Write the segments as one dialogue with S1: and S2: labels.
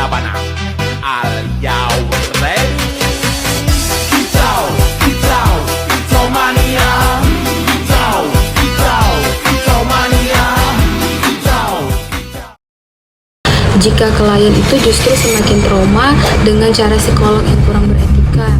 S1: Sabana. Are you ready? Kicau, kicau, kicau mania. Kicau, kicau, kicau mania. Kicau, kicau.
S2: Jika klien itu justru semakin trauma dengan cara psikolog yang kurang beretika.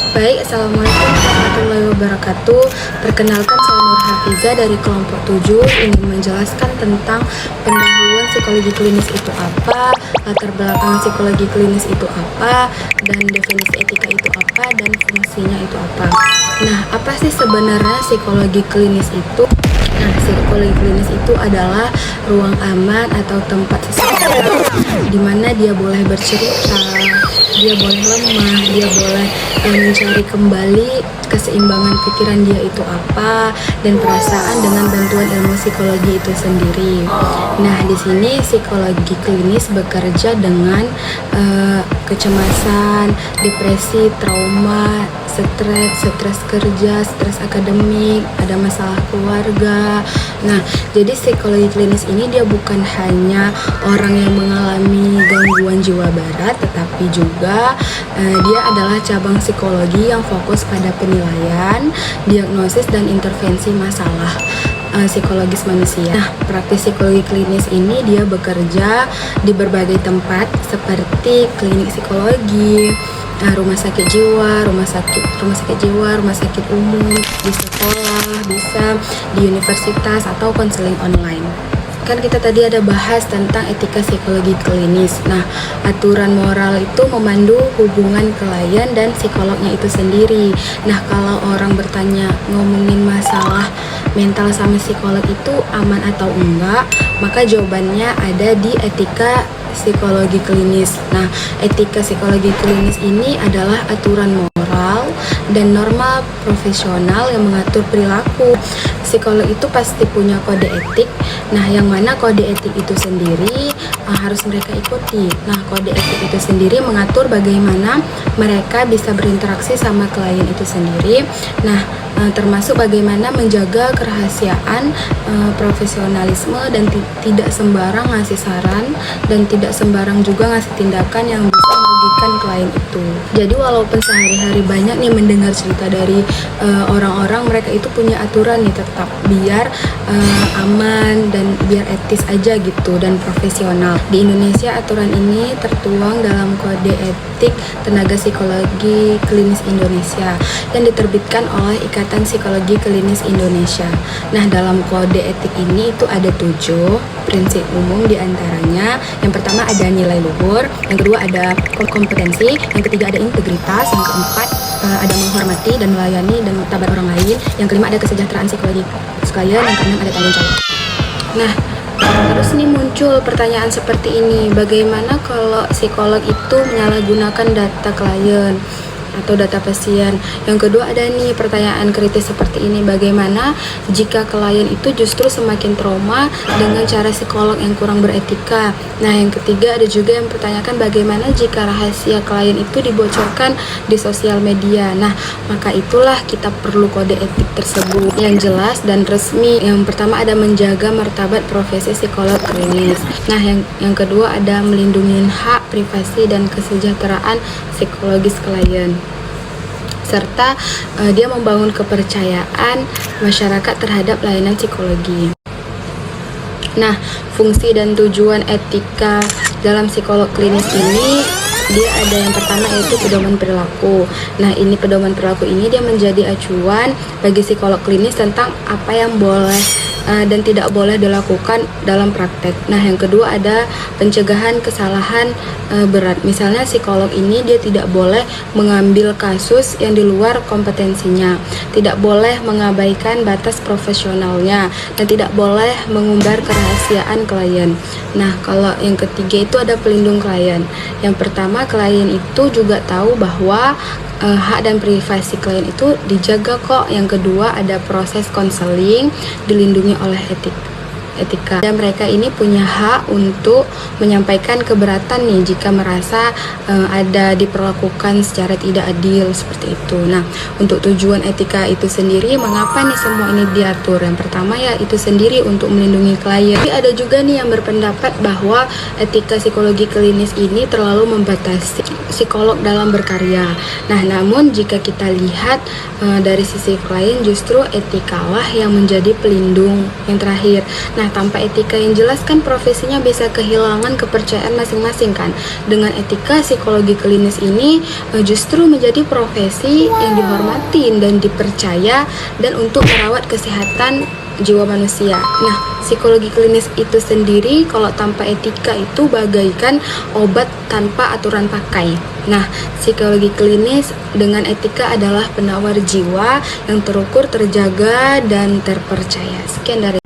S2: Baik, Assalamualaikum warahmatullahi wabarakatuh. Perkenalkan, saya Nur Hafiza dari kelompok 7 ingin menjelaskan tentang pendahuluan psikologi klinis itu apa, latar belakang psikologi klinis itu apa, dan definisi etika itu apa, dan fungsinya itu apa. Nah, apa sih sebenarnya psikologi klinis itu? Nah, psikologi klinis itu adalah ruang aman atau tempat seseorang di mana dia boleh bercerita, dia boleh lemah, dia boleh mencari kembali keseimbangan pikiran dia itu apa, dan perasaan dengan bantuan ilmu psikologi itu sendiri. Nah, di sini psikologi klinis bekerja dengan kecemasan, depresi, trauma, stres kerja, stres akademik, ada masalah keluarga. Nah, jadi psikologi klinis ini dia bukan hanya orang yang mengalami gangguan jiwa berat, tetapi juga dia adalah cabang psikologi yang fokus pada penilaian, diagnosis, dan intervensi masalah psikologis manusia. Nah, praktis psikologi klinis ini dia bekerja di berbagai tempat seperti klinik psikologi, rumah sakit jiwa, rumah sakit umum, di sekolah, bisa di universitas, atau konseling online. Kan kita tadi ada bahas tentang etika psikologi klinis. Nah, aturan moral itu memandu hubungan klien dan psikolognya itu sendiri. Nah, kalau orang bertanya ngomongin masalah mental sama psikolog itu aman atau enggak, maka jawabannya ada di etika psikologi klinis. Nah, etika psikologi klinis ini adalah aturan moral dan norma profesional yang mengatur perilaku. Psikolog itu pasti punya kode etik. Nah, yang mana kode etik itu sendiri harus mereka ikuti. Nah, kode etik itu sendiri mengatur bagaimana mereka bisa berinteraksi sama klien itu sendiri. Nah, termasuk bagaimana menjaga kerahasiaan, profesionalisme, dan tidak sembarang ngasih saran, dan tidak sembarang juga ngasih tindakan yang bisa merugikan klien itu. Jadi walaupun sehari-hari banyak nih mendengar cerita dari orang-orang, mereka itu punya aturan nih tetap biar aman dan biar etis aja gitu dan profesional. Di Indonesia aturan ini tertuang dalam Kode Etik Tenaga Psikologi Klinis Indonesia yang diterbitkan oleh Ikatan Psikologi Klinis Indonesia. Nah, dalam kode etik ini itu ada 7 prinsip umum, diantaranya yang pertama ada nilai luhur, yang kedua ada kompetensi, yang ketiga ada integritas, yang keempat ada menghormati dan melayani dan martabat orang lain, yang kelima ada kesejahteraan psikologi klien, yang keenam ada tanggung jawab. Nah, terus nih muncul pertanyaan seperti ini, bagaimana kalau psikolog itu menyalahgunakan data klien atau data pasien? Yang kedua ada nih pertanyaan kritis seperti ini, bagaimana jika klien itu justru semakin trauma dengan cara psikolog yang kurang beretika? Nah, yang ketiga ada juga yang pertanyakan bagaimana jika rahasia klien itu dibocorkan di sosial media? Nah, maka itulah kita perlu kode etik tersebut yang jelas dan resmi. Yang pertama ada menjaga martabat profesi psikolog klinis. Nah, yang kedua ada melindungi hak privasi dan kesejahteraan psikologis klien, serta dia membangun kepercayaan masyarakat terhadap layanan psikologi. Nah, fungsi dan tujuan etika dalam psikolog klinis ini dia ada yang pertama yaitu pedoman perilaku. Nah, ini pedoman perilaku ini dia menjadi acuan bagi psikolog klinis tentang apa yang boleh dan tidak boleh dilakukan dalam praktek. Nah, yang kedua ada pencegahan kesalahan berat. Misalnya psikolog ini dia tidak boleh mengambil kasus yang di luar kompetensinya, tidak boleh mengabaikan batas profesionalnya, dan tidak boleh mengumbar kerahasiaan klien. Nah, kalau yang ketiga itu ada pelindung klien. Yang pertama, klien itu juga tahu bahwa hak dan privasi klien itu dijaga kok. Yang kedua ada proses konseling dilindungi oleh etika. Dan mereka ini punya hak untuk menyampaikan keberatan nih jika merasa ada diperlakukan secara tidak adil seperti itu. Nah, untuk tujuan etika itu sendiri, mengapa nih semua ini diatur? Yang pertama ya itu sendiri untuk melindungi klien. Tapi ada juga nih yang berpendapat bahwa etika psikologi klinis ini terlalu membatasi psikolog dalam berkarya. Nah, namun jika kita lihat dari sisi klien, justru etikalah yang menjadi pelindung yang terakhir. Nah, tanpa etika yang jelas kan profesinya bisa kehilangan kepercayaan masing-masing kan. Dengan etika, psikologi klinis ini justru menjadi profesi yang dihormatin dan dipercaya dan untuk merawat kesehatan jiwa manusia. Nah, psikologi klinis itu sendiri kalau tanpa etika itu bagaikan obat tanpa aturan pakai. Nah, psikologi klinis dengan etika adalah penawar jiwa yang terukur, terjaga, dan terpercaya. Sekian dari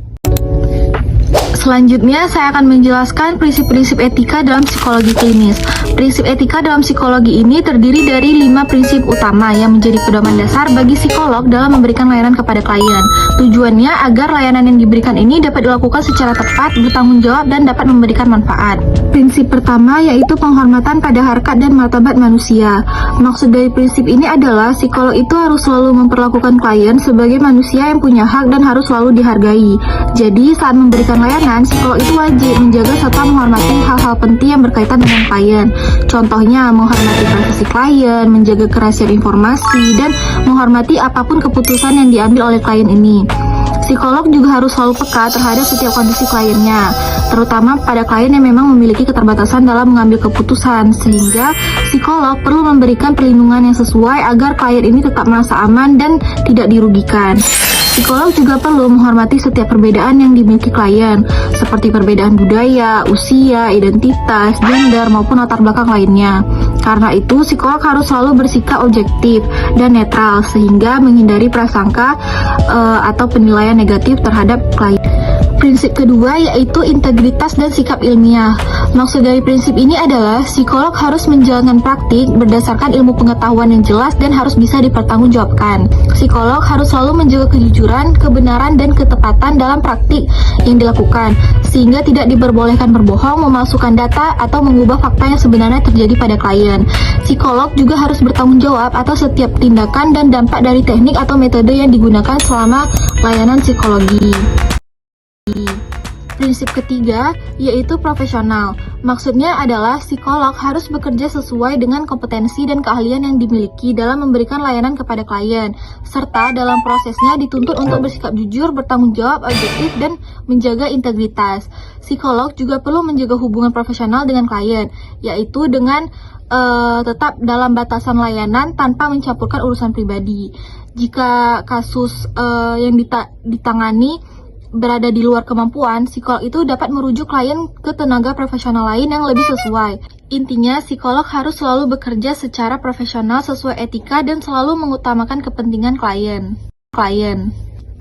S3: Selanjutnya, saya akan menjelaskan prinsip-prinsip etika dalam psikologi klinis. Prinsip etika dalam psikologi ini terdiri dari 5 prinsip utama yang menjadi pedoman dasar bagi psikolog dalam memberikan layanan kepada klien. Tujuannya agar layanan yang diberikan ini dapat dilakukan secara tepat, bertanggung jawab, dan dapat memberikan manfaat. Prinsip pertama yaitu penghormatan pada harkat dan martabat manusia. Maksud dari prinsip ini adalah psikolog itu harus selalu memperlakukan klien sebagai manusia yang punya hak dan harus selalu dihargai. Jadi, saat memberikan layanan, psikolog itu wajib menjaga serta menghormati hal-hal penting yang berkaitan dengan klien. Contohnya, menghormati privasi klien, menjaga kerahasiaan informasi, dan menghormati apapun keputusan yang diambil oleh klien ini. Psikolog juga harus selalu peka terhadap setiap kondisi kliennya, terutama pada klien yang memang memiliki keterbatasan dalam mengambil keputusan, sehingga psikolog perlu memberikan perlindungan yang sesuai agar klien ini tetap merasa aman dan tidak dirugikan. Psikolog juga perlu menghormati setiap perbedaan yang dimiliki klien, seperti perbedaan budaya, usia, identitas, gender, maupun latar belakang lainnya. Karena itu, psikolog harus selalu bersikap objektif dan netral, sehingga menghindari prasangka atau penilaian negatif terhadap klien. Prinsip kedua yaitu integritas dan sikap ilmiah. Maksud dari prinsip ini adalah psikolog harus menjalankan praktik berdasarkan ilmu pengetahuan yang jelas dan harus bisa dipertanggungjawabkan. Psikolog harus selalu menjaga kejujuran, kebenaran, dan ketepatan dalam praktik yang dilakukan, sehingga tidak diperbolehkan berbohong, memalsukan data, atau mengubah fakta yang sebenarnya terjadi pada klien. Psikolog juga harus bertanggung jawab atas setiap tindakan dan dampak dari teknik atau metode yang digunakan selama layanan psikologi. Prinsip ketiga yaitu profesional. Maksudnya adalah psikolog harus bekerja sesuai dengan kompetensi dan keahlian yang dimiliki dalam memberikan layanan kepada klien, serta dalam prosesnya dituntut untuk bersikap jujur, bertanggung jawab, objektif, dan menjaga integritas. Psikolog juga perlu menjaga hubungan profesional dengan klien, yaitu dengan tetap dalam batasan layanan tanpa mencampurkan urusan pribadi. Jika kasus yang ditangani berada di luar kemampuan, psikolog itu dapat merujuk klien ke tenaga profesional lain yang lebih sesuai. Intinya, psikolog harus selalu bekerja secara profesional sesuai etika dan selalu mengutamakan kepentingan klien.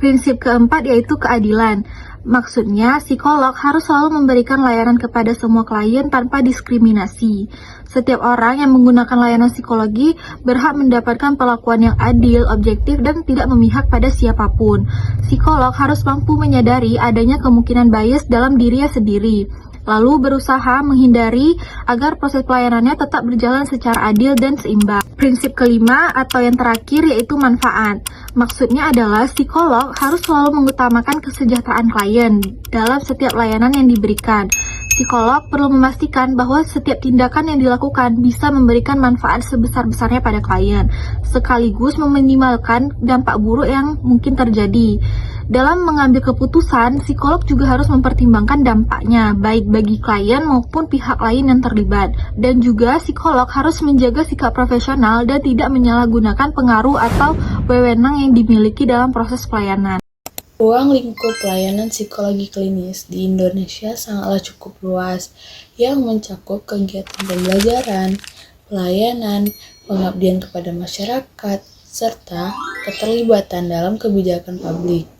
S3: Prinsip keempat yaitu keadilan. Maksudnya, psikolog harus selalu memberikan layanan kepada semua klien tanpa diskriminasi. Setiap orang yang menggunakan layanan psikologi berhak mendapatkan perlakuan yang adil, objektif, dan tidak memihak pada siapapun. Psikolog harus mampu menyadari adanya kemungkinan bias dalam dirinya sendiri, lalu berusaha menghindari agar proses pelayanannya tetap berjalan secara adil dan seimbang. Prinsip kelima atau yang terakhir yaitu manfaat. Maksudnya adalah psikolog harus selalu mengutamakan kesejahteraan klien dalam setiap layanan yang diberikan. Psikolog perlu memastikan bahwa setiap tindakan yang dilakukan bisa memberikan manfaat sebesar-besarnya pada klien, sekaligus meminimalkan dampak buruk yang mungkin terjadi. Dalam mengambil keputusan, psikolog juga harus mempertimbangkan dampaknya, baik bagi klien maupun pihak lain yang terlibat. Dan juga psikolog harus menjaga sikap profesional dan tidak menyalahgunakan pengaruh atau wewenang yang dimiliki dalam proses pelayanan.
S2: Ruang lingkup pelayanan psikologi klinis di Indonesia sangatlah cukup luas, yang mencakup kegiatan pembelajaran, pelayanan, pengabdian kepada masyarakat, serta keterlibatan dalam kebijakan publik,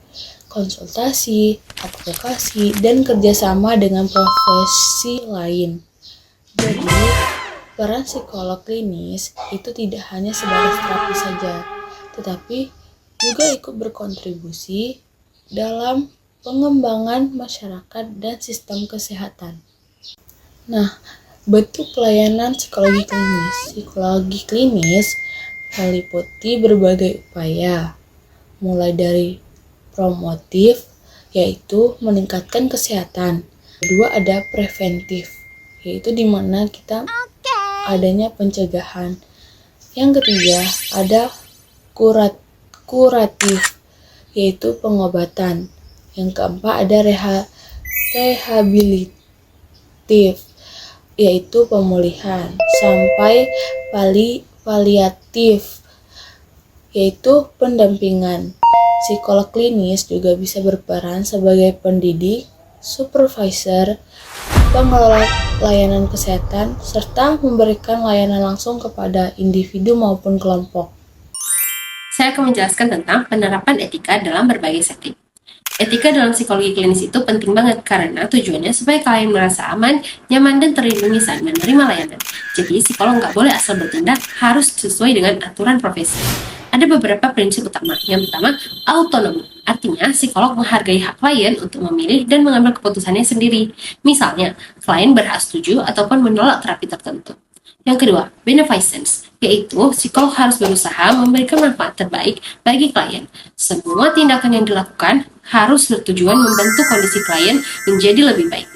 S2: konsultasi, advokasi, dan kerjasama dengan profesi lain. Jadi, peran psikolog klinis itu tidak hanya sebatas terapi saja, tetapi juga ikut berkontribusi dalam pengembangan masyarakat dan sistem kesehatan. Nah, bentuk pelayanan psikologi klinis. Psikologi klinis meliputi berbagai upaya, mulai dari promotif, yaitu meningkatkan kesehatan. Kedua ada preventif, yaitu di mana kita adanya pencegahan. Yang ketiga ada kuratif, yaitu pengobatan. Yang keempat ada rehabilitatif, yaitu pemulihan. Sampai paliatif, yaitu pendampingan. Psikolog klinis juga bisa berperan sebagai pendidik, supervisor, pengelola layanan kesehatan, serta memberikan layanan langsung kepada individu maupun kelompok.
S4: Saya akan menjelaskan tentang penerapan etika dalam berbagai setting. Etika dalam psikologi klinis itu penting banget karena tujuannya supaya kalian merasa aman, nyaman, dan terlindungi saat menerima layanan. Jadi, psikolog nggak boleh asal bertindak, harus sesuai dengan aturan profesi. Ada beberapa prinsip utama. Yang pertama, autonomi. Artinya, psikolog menghargai hak klien untuk memilih dan mengambil keputusannya sendiri. Misalnya, klien berhak setuju ataupun menolak terapi tertentu. Yang kedua, beneficence, yaitu psikolog harus berusaha memberikan manfaat terbaik bagi klien. Semua tindakan yang dilakukan harus bertujuan membantu kondisi klien menjadi lebih baik.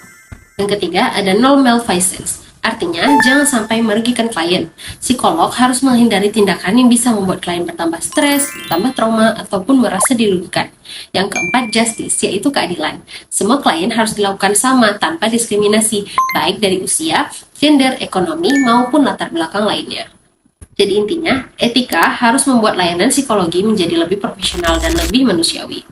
S4: Yang ketiga, ada no malfeasance. Artinya, jangan sampai merugikan klien. Psikolog harus menghindari tindakan yang bisa membuat klien bertambah stres, bertambah trauma, ataupun merasa dirugikan. Yang keempat, justice, yaitu keadilan. Semua klien harus dilakukan sama tanpa diskriminasi, baik dari usia, gender, ekonomi, maupun latar belakang lainnya. Jadi intinya, etika harus membuat layanan psikologi menjadi lebih profesional dan lebih manusiawi.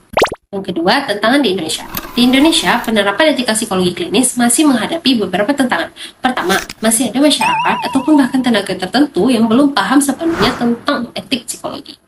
S4: Yang kedua, tantangan di Indonesia. Di Indonesia, penerapan etika psikologi klinis masih menghadapi beberapa tantangan. Pertama, masih ada masyarakat ataupun bahkan tenaga tertentu yang belum paham sepenuhnya tentang etik psikologi.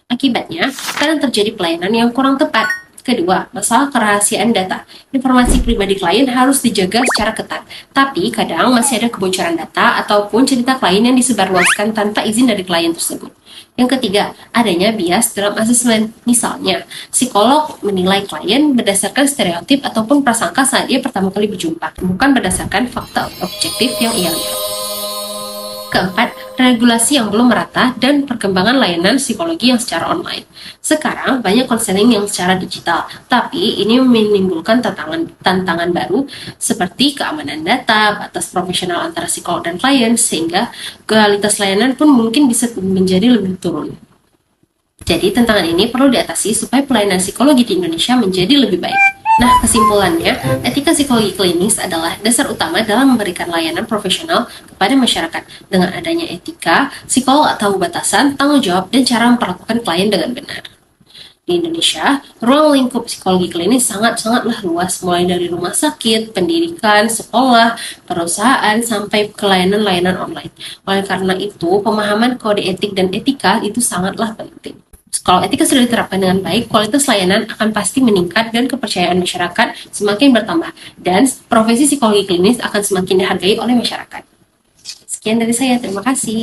S4: Akibatnya, kadang terjadi pelayanan yang kurang tepat. Kedua, masalah kerahasiaan data. Informasi pribadi klien harus dijaga secara ketat. Tapi, kadang masih ada kebocoran data ataupun cerita klien yang disebarluaskan tanpa izin dari klien tersebut. Yang ketiga, adanya bias dalam asesmen. Misalnya, psikolog menilai klien berdasarkan stereotip ataupun prasangka saat dia pertama kali berjumpa, bukan berdasarkan fakta objektif yang ia lihat. Keempat, regulasi yang belum merata dan perkembangan layanan psikologi yang secara online. Sekarang banyak konseling yang secara digital, tapi ini menimbulkan tantangan baru seperti keamanan data, batas profesional antara psikolog dan klien, sehingga kualitas layanan pun mungkin bisa menjadi lebih turun. Jadi tantangan ini perlu diatasi supaya pelayanan psikologi di Indonesia menjadi lebih baik. Nah, kesimpulannya, etika psikologi klinis adalah dasar utama dalam memberikan layanan profesional kepada masyarakat. Dengan adanya etika, psikolog tahu batasan, tanggung jawab, dan cara memperlakukan klien dengan benar. Di Indonesia, ruang lingkup psikologi klinis sangat-sangatlah luas, mulai dari rumah sakit, pendidikan, sekolah, perusahaan, sampai ke layanan-layanan online. Oleh karena itu, pemahaman kode etik dan etika itu sangatlah penting. Kalau etika sudah diterapkan dengan baik, kualitas layanan akan pasti meningkat dan kepercayaan masyarakat semakin bertambah. Dan profesi psikologi klinis akan semakin dihargai oleh masyarakat. Sekian dari saya, terima kasih.